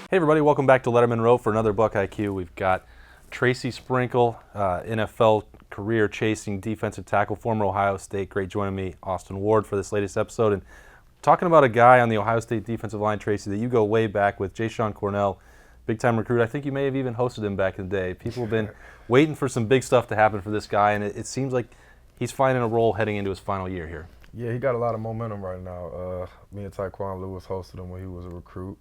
Hey everybody, welcome back to Lettermen Row for another BuckIQ. We've got Tracy Sprinkle, NFL career chasing defensive tackle, former Ohio State great, joining me, Austin Ward, for this latest episode. And talking about a guy on the Ohio State defensive line, Tracy, that you go way back with, Jashon Cornell, big time recruit. I think you may have even hosted him back in the day. People have been waiting for some big stuff to happen for this guy, and it seems like he's finding a role heading into his final year here. Yeah, he got a lot of momentum right now. Me and Tyquan Lewis hosted him when he was a recruit.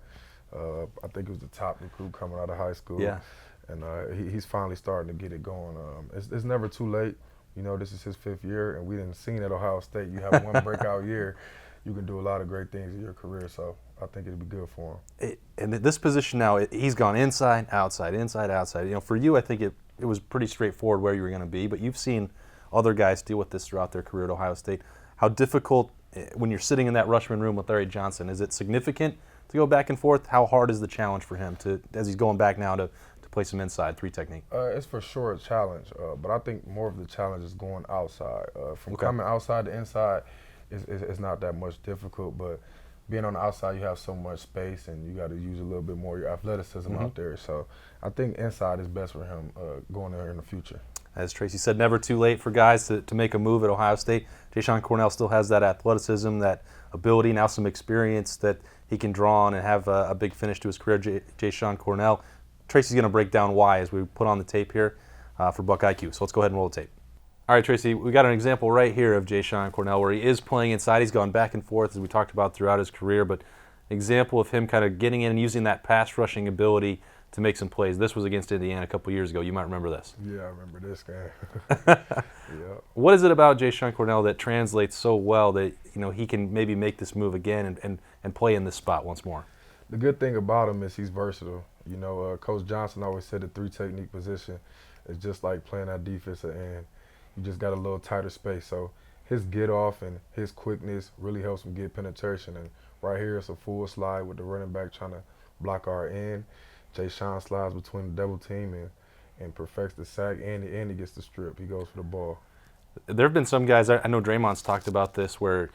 I think he was the top recruit coming out of high school. Yeah. And he's finally starting to get it going. It's never too late. You know, this is his 5th year, and we didn't see it at Ohio State. You have one breakout year, you can do a lot of great things in your career. So I think it'd be good for him. And this position now, he's gone inside, outside, inside, outside. You know, for you, I think it was pretty straightforward where you were going to be, but you've seen other guys deal with this throughout their career at Ohio State. How difficult, when you're sitting in that Rushman room with Larry Johnson, is it significant to go back and forth? How hard is the challenge for him as he's going back now to play some inside 3 technique? It's for sure a challenge, but I think more of the challenge is going outside. Coming outside to inside is not that much difficult, but being on the outside, you have so much space, and you got to use a little bit more of your athleticism out there. So I think inside is best for him going there in the future. As Tracy said, never too late for guys to make a move at Ohio State. Jashon Cornell still has that athleticism, that ability, now some experience that he can draw on and have a big finish to his career. Jashon Cornell. Tracy's going to break down why as we put on the tape here for BuckIQ. So let's go ahead and roll the tape. All right, Tracy, we got an example right here of Jashon Cornell where he is playing inside. He's gone back and forth, as we talked about throughout his career, but an example of him kind of getting in and using that pass rushing ability to make some plays. This was against Indiana a couple years ago. You might remember this. Yeah, I remember this game. Yeah. What is it about Jashon Cornell that translates so well that he can maybe make this move again and play in this spot once more? The good thing about him is he's versatile. Coach Johnson always said the 3 technique position is just like playing that defensive end. You just got a little tighter space. So his get off and his quickness really helps him get penetration. And right here it's a full slide with the running back trying to block our end. Jashon slides between the double team and perfects the sack, and he gets the strip. He goes for the ball. There have been some guys, I know Draymond's talked about this, where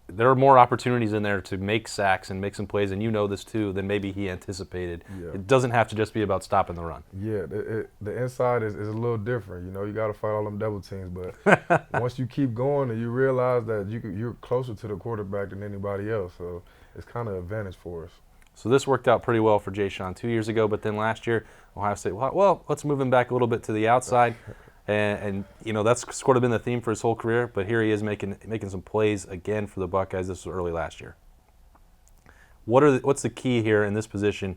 there are more opportunities in there to make sacks and make some plays, and you know this too, than maybe he anticipated. Yeah. It doesn't have to just be about stopping the run. Yeah, the inside is a little different. You got to fight all them double teams, but once you keep going and you realize that you're closer to the quarterback than anybody else, so it's kind of an advantage for us. So this worked out pretty well for Jashon 2 years ago, but then last year, Ohio State, well, let's move him back a little bit to the outside. And that's sort of been the theme for his whole career, but here he is making some plays again for the Buckeyes. This was early last year. What's the key here in this position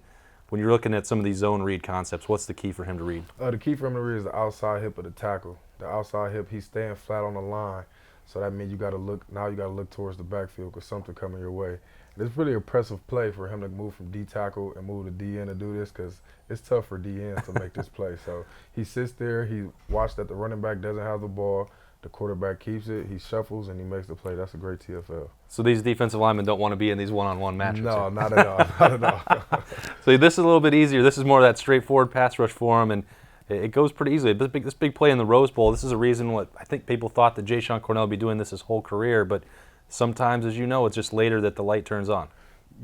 when you're looking at some of these zone read concepts? What's the key for him to read? The key for him to read is the outside hip of the tackle. The outside hip, he's staying flat on the line, so that means you got to look towards the backfield because something coming your way. It's really impressive play for him to move from D tackle and move to D end to do this because it's tough for D ends to make this play. So he sits there, he watched that the running back doesn't have the ball, the quarterback keeps it, he shuffles, and he makes the play. That's a great TFL. So these defensive linemen don't want to be in these one-on-one matchups? No, not at all, not at all. So this is a little bit easier. This is more of that straightforward pass rush for him, and it goes pretty easily. This big play in the Rose Bowl, this is a reason what I think people thought that Jashon Cornell would be doing this his whole career, but sometimes, as you know, it's just later that the light turns on.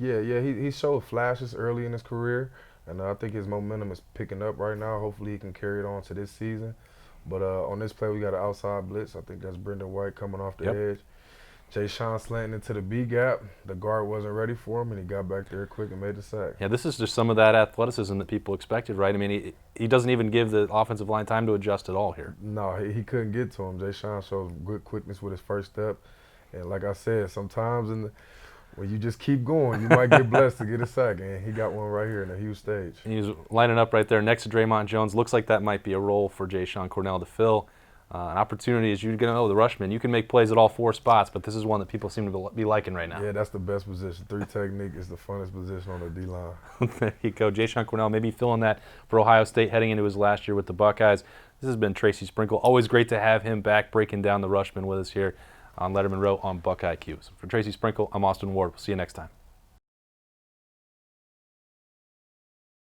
Yeah, he showed flashes early in his career, and I think his momentum is picking up right now. Hopefully he can carry it on to this season. But on this play, we got an outside blitz. I think that's Brendan White coming off the edge. Jashon slanting into the B gap. The guard wasn't ready for him, and he got back there quick and made the sack. Yeah, this is just some of that athleticism that people expected, right? I mean, he doesn't even give the offensive line time to adjust at all here. No, he couldn't get to him. Jashon shows good quickness with his first step. And like I said, sometimes when you just keep going, you might get blessed to get a sack. And he got one right here in a huge stage. And he's lining up right there next to Draymond Jones. Looks like that might be a role for Jashon Cornell to fill. An opportunity is you're going to know the Rushman. You can make plays at all 4 spots, but this is one that people seem to be liking right now. Yeah, that's the best position. 3 technique is the funnest position on the D-line. There you go. Jashon Cornell maybe filling that for Ohio State heading into his last year with the Buckeyes. This has been Tracy Sprinkle. Always great to have him back breaking down the Rushman with us here on Lettermen Row on BuckIQ. So for Tracy Sprinkle, I'm Austin Ward. We'll see you next time.